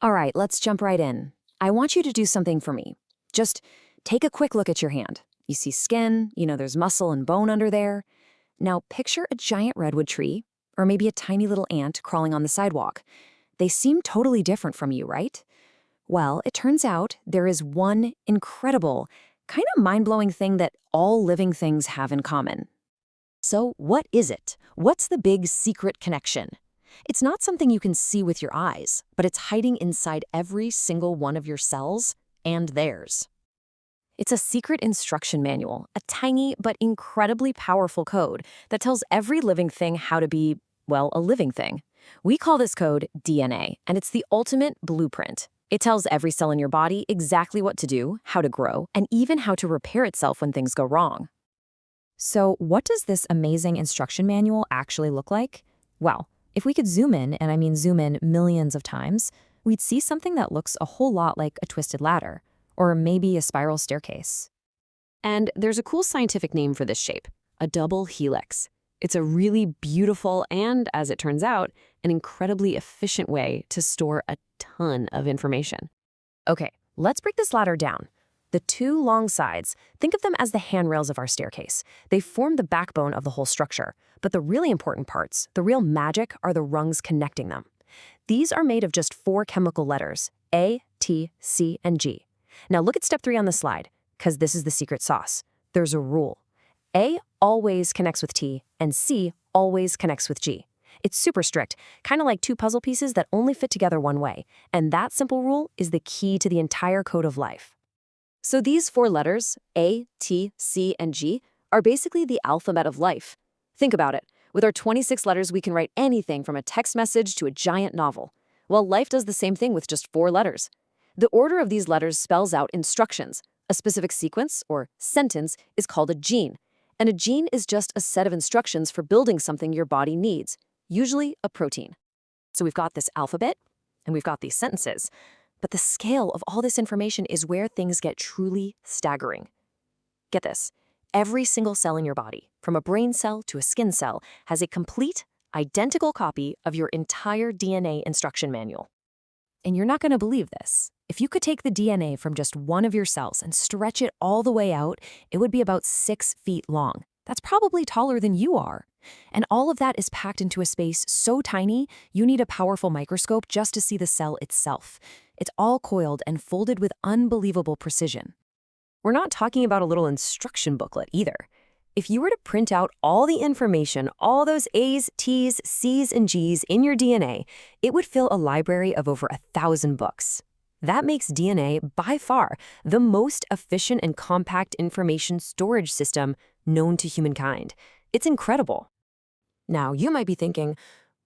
All right, let's jump right in. I want you to do something for me. Just take a quick look at your hand. You see skin, there's muscle and bone under there. Now picture a giant redwood tree, or maybe a tiny little ant crawling on the sidewalk. They seem totally different from you, right? Well, it turns out there is one incredible, kind of mind-blowing thing that all living things have in common. So what is it? What's the big secret connection? It's not something you can see with your eyes, but it's hiding inside every single one of your cells and theirs. It's a secret instruction manual, a tiny but incredibly powerful code that tells every living thing how to be, well, a living thing. We call this code DNA, and it's the ultimate blueprint. It tells every cell in your body exactly what to do, how to grow, and even how to repair itself when things go wrong. So what does this amazing instruction manual actually look like? Well, if we could zoom in, and I mean zoom in millions of times, we'd see something that looks a whole lot like a twisted ladder, or maybe a spiral staircase. And there's a cool scientific name for this shape, a double helix. It's a really beautiful and, as it turns out, an incredibly efficient way to store a ton of information. Okay, let's break this ladder down. The two long sides, think of them as the handrails of our staircase. They form the backbone of the whole structure. But the really important parts, the real magic, are the rungs connecting them. These are made of just 4 chemical letters, A, T, C, and G. Now look at step 3 on the slide, because this is the secret sauce. There's a rule. A always connects with T, and C always connects with G. It's super strict, kind of like 2 puzzle pieces that only fit together one way. And that simple rule is the key to the entire code of life. So these 4 letters, A, T, C, and G, are basically the alphabet of life. Think about it. With our 26 letters, we can write anything from a text message to a giant novel. Well, life does the same thing with just 4 letters. The order of these letters spells out instructions. A specific sequence, or sentence, is called a gene. And a gene is just a set of instructions for building something your body needs, usually a protein. So we've got this alphabet, and we've got these sentences. But the scale of all this information is where things get truly staggering. Get this. Every single cell in your body, from a brain cell to a skin cell, has a complete, identical copy of your entire DNA instruction manual. And you're not going to believe this. If you could take the DNA from just one of your cells and stretch it all the way out, it would be about 6 feet long. That's probably taller than you are. And all of that is packed into a space so tiny, you need a powerful microscope just to see the cell itself. It's all coiled and folded with unbelievable precision. We're not talking about a little instruction booklet either. If you were to print out all the information, all those A's, T's, C's, and G's in your DNA, it would fill a library of over 1,000 books. That makes DNA, by far, the most efficient and compact information storage system known to humankind. It's incredible. Now, you might be thinking,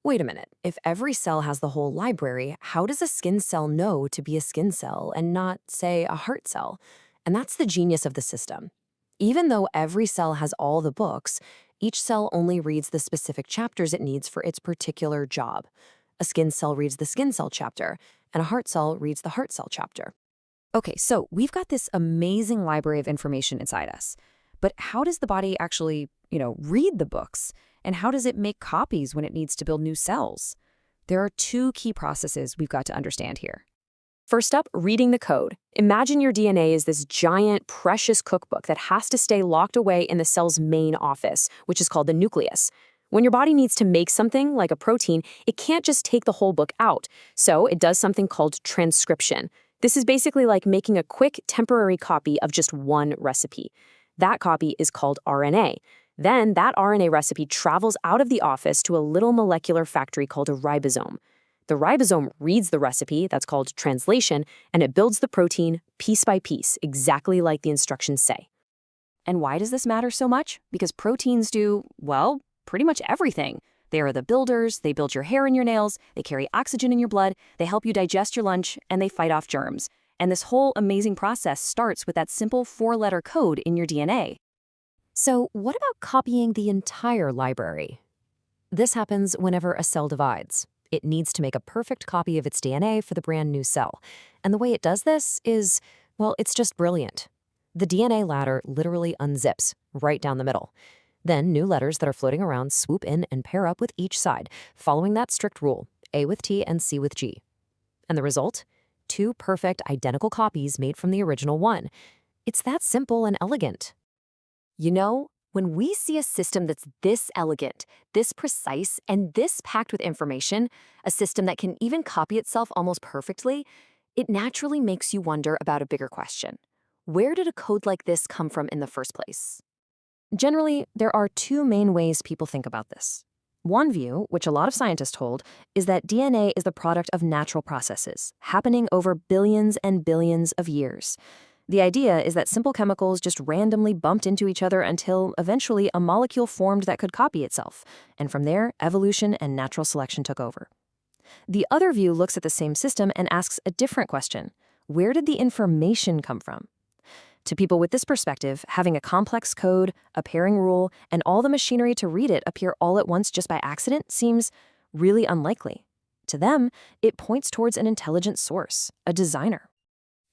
wait a minute, if every cell has the whole library, how does a skin cell know to be a skin cell and not, say, a heart cell? And that's the genius of the system. Even though every cell has all the books, each cell only reads the specific chapters it needs for its particular job. A skin cell reads the skin cell chapter, and a heart cell reads the heart cell chapter. Okay, so we've got this amazing library of information inside us. But how does the body actually, read the books? And how does it make copies when it needs to build new cells? There are 2 key processes we've got to understand here. First up, reading the code. Imagine your DNA is this giant, precious cookbook that has to stay locked away in the cell's main office, which is called the nucleus. When your body needs to make something, like a protein, it can't just take the whole book out. So it does something called transcription. This is basically like making a quick, temporary copy of just one recipe. That copy is called RNA. Then that RNA recipe travels out of the office to a little molecular factory called a ribosome. The ribosome reads the recipe, that's called translation, and it builds the protein piece by piece, exactly like the instructions say. And why does this matter so much? Because proteins do, well, pretty much everything. They are the builders, they build your hair and your nails, they carry oxygen in your blood, they help you digest your lunch, and they fight off germs. And this whole amazing process starts with that simple 4-letter code in your DNA. So what about copying the entire library? This happens whenever a cell divides. It needs to make a perfect copy of its DNA for the brand new cell. And the way it does this is, well, it's just brilliant. The DNA ladder literally unzips right down the middle. Then new letters that are floating around swoop in and pair up with each side, following that strict rule, A with T and C with G. And the result? Two perfect, identical copies made from the original one. It's that simple and elegant. You know, when we see a system that's this elegant, this precise, and this packed with information, a system that can even copy itself almost perfectly, it naturally makes you wonder about a bigger question. Where did a code like this come from in the first place? Generally, there are two main ways people think about this. One view, which a lot of scientists hold, is that DNA is the product of natural processes, happening over billions and billions of years. The idea is that simple chemicals just randomly bumped into each other until eventually a molecule formed that could copy itself, and from there, evolution and natural selection took over. The other view looks at the same system and asks a different question. Where did the information come from? To people with this perspective, having a complex code, a pairing rule, and all the machinery to read it appear all at once just by accident seems really unlikely. To them, it points towards an intelligent source, a designer.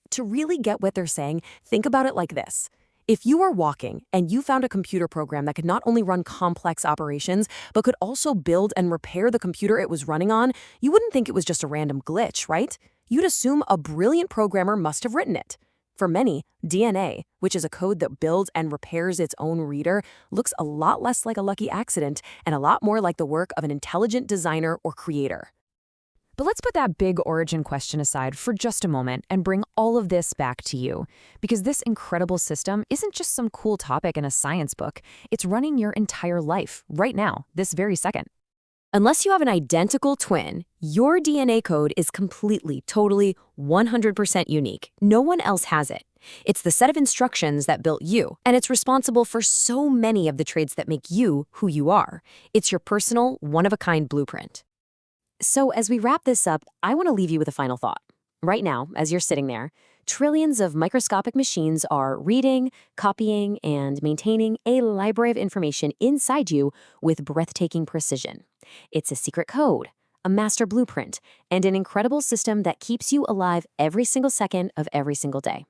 To really get what they're saying, think about it like this. If you were walking and you found a computer program that could not only run complex operations, but could also build and repair the computer it was running on, you wouldn't think it was just a random glitch, right? You'd assume a brilliant programmer must have written it. For many, DNA, which is a code that builds and repairs its own reader, looks a lot less like a lucky accident and a lot more like the work of an intelligent designer or creator. But let's put that big origin question aside for just a moment and bring all of this back to you. Because this incredible system isn't just some cool topic in a science book. It's running your entire life, right now, this very second. Unless you have an identical twin, your DNA code is completely, totally, 100% unique. No one else has it. It's the set of instructions that built you, and it's responsible for so many of the traits that make you who you are. It's your personal, one-of-a-kind blueprint. So as we wrap this up, I want to leave you with a final thought. Right now, as you're sitting there, trillions of microscopic machines are reading, copying, and maintaining a library of information inside you with breathtaking precision. It's a secret code, a master blueprint, and an incredible system that keeps you alive every single second of every single day.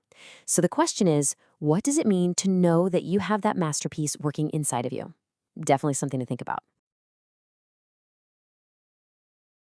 So the question is, what does it mean to know that you have that masterpiece working inside of you? Definitely something to think about.